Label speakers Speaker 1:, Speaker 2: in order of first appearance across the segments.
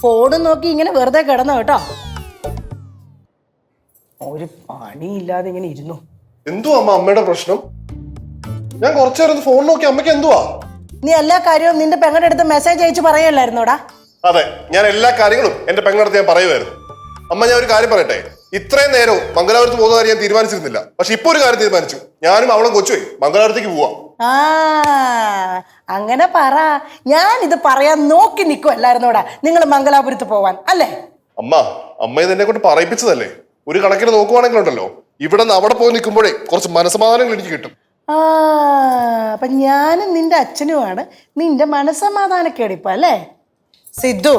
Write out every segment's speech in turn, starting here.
Speaker 1: ഫോണും നോക്കി ഇങ്ങനെ വെറുതെ കിടന്നു കേട്ടോ. ഒരു പണിയില്ലാതെ ഇങ്ങനെ ഇരുന്നു.
Speaker 2: എന്തുവാ അമ്മ അമ്മയുടെ പ്രശ്നം? ഞാൻ കുറച്ചു നേരം ഫോൺ നോക്കി. അമ്മയ്ക്ക് എന്തുവാ?
Speaker 1: നീ എല്ലാ കാര്യവും നിന്റെ പെങ്ങളുടെ അടുത്ത് മെസ്സേജ് അയച്ചു പറയല്ലായിരുന്നോടാ?
Speaker 2: അതെ, ഞാൻ എല്ലാ കാര്യങ്ങളും എന്റെ പെങ്ങളുടെ അടുത്ത് ഞാൻ പറയുമായിരുന്നു. അമ്മ, ഞാൻ ഒരു കാര്യം പറയട്ടെ. ഇത്രയും നേരവും മംഗലാപുരത്ത് പോകുന്ന കാര്യം ഞാൻ തീരുമാനിച്ചിരുന്നില്ല. പക്ഷെ ഇപ്പൊ ഒരു കാര്യം തീരുമാനിച്ചു. ഞാനും അവളും കൊച്ചുപോയി മംഗലാപുരത്തേക്ക് പോവാം.
Speaker 1: ആ അങ്ങനെ പറ. ഞാൻ ഇത് പറയാൻ നോക്കി നിൽക്കുമല്ലായിരുന്നോടാ നിങ്ങൾ മംഗലാപുരത്ത് പോവാൻ, അല്ലേ?
Speaker 2: അമ്മ ഇത് എന്നെ കൊണ്ട് പറയിപ്പിച്ചതല്ലേ. ഒരു കണക്കിന് നോക്കുവാണെങ്കിലുണ്ടല്ലോ, ഇവിടെ നിന്ന് അവിടെ പോയി നിൽക്കുമ്പോഴേ കുറച്ച് മനസ്സമാധാനങ്ങൾ എനിക്ക് കിട്ടും.
Speaker 1: ആ അപ്പൊ ഞാനും നിന്റെ അച്ഛനുമാണ് നിന്റെ മനസ്സമാധാനക്കേടിപ്പ, അല്ലേ? സിദ്ധു,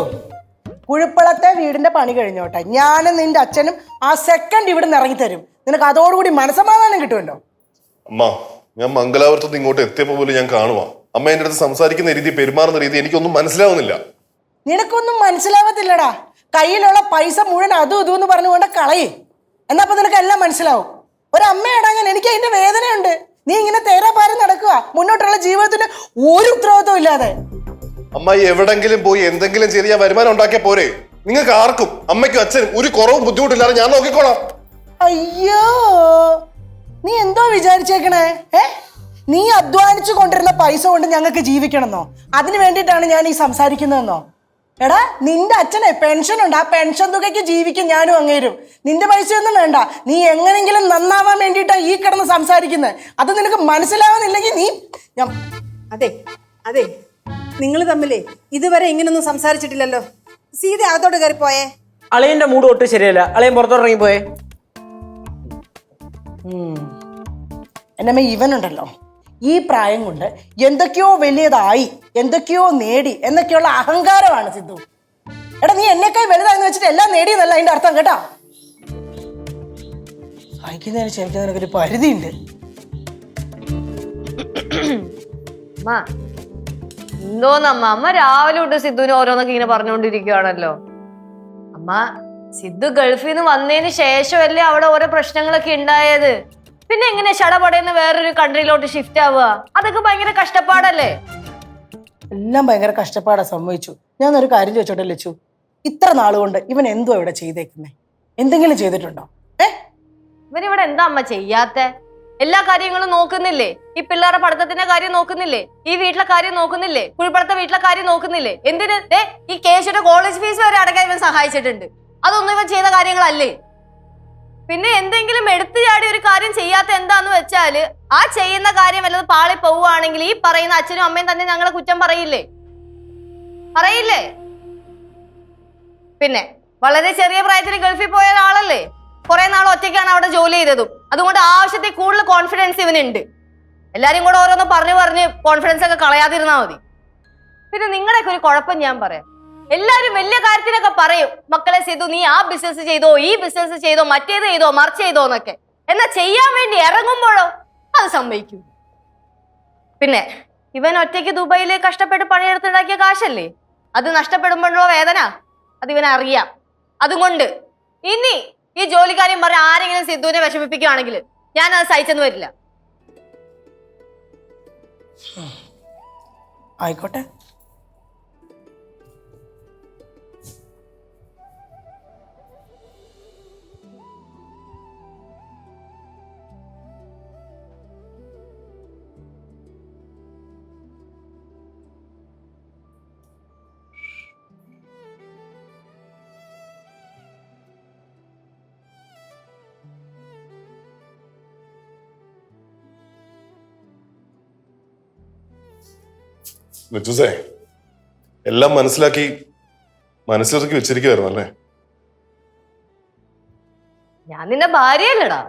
Speaker 1: കുഴിപ്പളത്തെ വീടിന്റെ പണി കഴിഞ്ഞോട്ടെ. ഞാനും നിന്റെ അച്ഛനും ആ സെക്കൻഡ് ഇവിടെ നിന്ന് ഇറങ്ങിത്തരും. നിനക്ക് അതോടുകൂടി മനസ്സമാധാനം കിട്ടുമല്ലോ.
Speaker 2: അമ്മ, ഞാൻ മംഗലാപുരത്ത് ഇങ്ങോട്ട് എത്തിയപ്പോ പോലും ഞാൻ കാണുവാ അമ്മ എന്റെ അടുത്ത് സംസാരിക്കുന്ന രീതി, പെരുമാറുന്ന രീതി എനിക്കൊന്നും മനസ്സിലാവുന്നില്ല.
Speaker 1: നിനക്കൊന്നും മനസ്സിലാവത്തില്ലടാ. കയ്യിലുള്ള പൈസ മുഴുവൻ അതും ഇതും എന്ന് പറഞ്ഞുകൊണ്ട് കളയും. എന്നപ്പോ നിനക്ക് എല്ലാം മനസ്സിലാവും. ഒരമ്മയടാങ്ങാൻ എനിക്ക് അതിന്റെ വേദനയുണ്ട്. നീ ഇങ്ങനെ തേരാപാരം നടക്കുക, മുന്നോട്ടുള്ള ജീവിതത്തിന് ഒരു ഉത്തരവാദിത്വം ഇല്ലാതെ.
Speaker 2: അമ്മ, എവിടെങ്കിലും പോയി എന്തെങ്കിലും ചെയ്ത് ഞാൻ വരുമാനം ഉണ്ടാക്കിയ പോരെ? നിങ്ങൾക്ക് ആർക്കും, അമ്മയ്ക്കും അച്ഛനും ഒരു കുറവും ബുദ്ധിമുട്ടില്ലാതെ ഞാൻ നോക്കിക്കോളാം.
Speaker 1: അയ്യോ, നീ എന്തോ വിചാരിച്ചേക്കണേ? നീ അധ്വാനിച്ചു കൊണ്ടിരുന്ന പൈസ കൊണ്ട് ഞങ്ങൾക്ക് ജീവിക്കണമെന്നോ? അതിന് വേണ്ടിയിട്ടാണ് ഞാൻ ഈ സംസാരിക്കുന്നതെന്നോ? എടാ, നിന്റെ അച്ഛനെ പെൻഷൻ ഉണ്ട്. ആ പെൻഷൻ തുകയ്ക്ക് ജീവിക്കും ഞാനും അങ്ങേരും. നിന്റെ പൈസയൊന്നും വേണ്ട. നീ എങ്ങനെങ്കിലും നന്നാവാൻ വേണ്ടിയിട്ടാണ് ഈ കിടന്ന് സംസാരിക്കുന്നത്. അത് നിനക്ക് മനസ്സിലാവുന്നില്ലെങ്കിൽ നീ
Speaker 3: അതെ അതെ, നിങ്ങൾ തമ്മിലേ ഇതുവരെ ഇങ്ങനൊന്നും സംസാരിച്ചിട്ടില്ലല്ലോ. സീത അകത്തോട്ട് കയറിപ്പോയേ.
Speaker 4: അളിയന്റെ മൂഡ് ഒട്ടും ശരിയല്ല. അളിയൻ പുറത്തോട്ടിറങ്ങി പോയേ.
Speaker 1: എന്നമ്മ, ഇവനുണ്ടല്ലോ ഈ പ്രായം കൊണ്ട് എന്തൊക്കെയോ വലിയതായി, എന്തൊക്കെയോ നേടി എന്നൊക്കെയുള്ള അഹങ്കാരമാണ് സിദ്ധു. എടാ, നീ എന്നെക്കായി വലുതാന്ന് വെച്ചിട്ട് എല്ലാം നേടിയെന്നല്ല അതിന്റെ അർത്ഥം കേട്ടാ. സഹിക്കുന്നതിന് ക്ഷമിക്കുന്നതിനൊക്കെ ഒരു പരിധിയുണ്ട്.
Speaker 5: എന്തോന്നമ്മ, അമ്മ രാവിലെ തൊട്ട് സിദ്ധുവിന് ഓരോന്നൊക്കെ ഇങ്ങനെ പറഞ്ഞുകൊണ്ടിരിക്കുകയാണല്ലോ. അമ്മ, സിദ്ധു ഗൾഫിൽ നിന്ന് വന്നതിന് ശേഷമല്ലേ അവിടെ ഓരോ പ്രശ്നങ്ങളൊക്കെ ഉണ്ടായത്. പിന്നെ എങ്ങനെ ഷടപടയെന്ന് വേറൊരു കൺട്രിയിലോട്ട് ഷിഫ്റ്റ് ആവുക? അതൊക്കെ ഭയങ്കര കഷ്ടപ്പാടല്ലേ?
Speaker 1: എല്ലാം ഭയങ്കര കഷ്ടപ്പാടാ, സമ്മതിച്ചു. ഞാൻ ഒരു കാര്യം ചോദിച്ചോട്ടെ ലച്ചു, ഇത്ര നാളുകൊണ്ട് ഇവൻ എന്തോ ഇവിടെ ചെയ്തേക്കുന്നേ? എന്തെങ്കിലും ചെയ്തിട്ടുണ്ടോ?
Speaker 5: ഇവനിവിടെ എന്താ അമ്മ ചെയ്യാത്ത? എല്ലാ കാര്യങ്ങളും നോക്കുന്നില്ലേ? ഈ പിള്ളേരുടെ പഠിത്തത്തിന്റെ കാര്യം നോക്കുന്നില്ലേ? ഈ വീട്ടിലെ കാര്യം നോക്കുന്നില്ലേ? കുഴിപ്പടത്തെ വീട്ടിലെ കാര്യം നോക്കുന്നില്ലേ? എന്തിന് ഈ കേശുടെ കോളേജ് ഫീസ് വരെ അടക്കാൻ ഇവൻ സഹായിച്ചിട്ടുണ്ട്. അതൊന്നും ഇവൻ ചെയ്ത കാര്യങ്ങളല്ലേ? പിന്നെ എന്തെങ്കിലും എടുത്തു ചാടി ഒരു കാര്യം ചെയ്യാത്ത എന്താന്ന് വെച്ചാല്, ആ ചെയ്യുന്ന കാര്യം വല്ലത് പാളി പോവുകയാണെങ്കിൽ ഈ പറയുന്ന അച്ഛനും അമ്മയും തന്നെ ഞങ്ങളെ കുറ്റം പറയില്ലേ? പിന്നെ വളരെ ചെറിയ പ്രായത്തിൽ ഗൾഫിൽ പോയ ആളല്ലേ. കുറെ നാൾ ഒറ്റയ്ക്കാണ് അവിടെ ജോലി ചെയ്തതും. അതുകൊണ്ട് ആവശ്യത്തിൽ കൂടുതൽ കോൺഫിഡൻസ് ഇവനുണ്ട്. എല്ലാരും കൂടെ ഓരോന്ന് പറഞ്ഞ് കോൺഫിഡൻസ് ഒക്കെ കളയാതിരുന്നാ മതി. പിന്നെ നിങ്ങളുടെയൊക്കെ ഒരു കുഴപ്പം ഞാൻ പറയാം. എല്ലാരും വലിയ കാര്യത്തിനൊക്കെ പറയും, മക്കളെ സിദ്ധു നീ ആ ബിസിനസ് ചെയ്തോ, ഈ ബിസിനസ് ചെയ്തോ, മറ്റേത് ചെയ്തോ, മറിച്ച് ചെയ്തോ എന്നൊക്കെ. എന്നാ ചെയ്യാൻ വേണ്ടി ഇറങ്ങുമ്പോഴോ അത് സമ്മതിക്കൂ. പിന്നെ ഇവൻ ഒറ്റയ്ക്ക് ദുബായില് കഷ്ടപ്പെട്ട് പണിയെടുത്തുണ്ടാക്കിയ കാശല്ലേ, അത് നഷ്ടപ്പെടുമ്പോഴോ വേദന അത് ഇവനറിയാം. അതുകൊണ്ട് ഇനി ഈ ജോലിക്കാര്യം പറഞ്ഞ ആരെങ്കിലും സിദ്ധുവിനെ വിഷമിപ്പിക്കുകയാണെങ്കിൽ ഞാൻ അത് സഹിച്ചെന്ന് വരില്ല.
Speaker 1: ആയിക്കോട്ടെ.
Speaker 2: ലച്ചുസേ, എല്ലാം മനസ്സിലാക്കി മനസ്സിലൊതുക്കി വെച്ചിരിക്കുവായിരുന്നു അല്ലേ?
Speaker 5: ഞാൻ നിന്റെ ഭാര്യയല്ലടാ.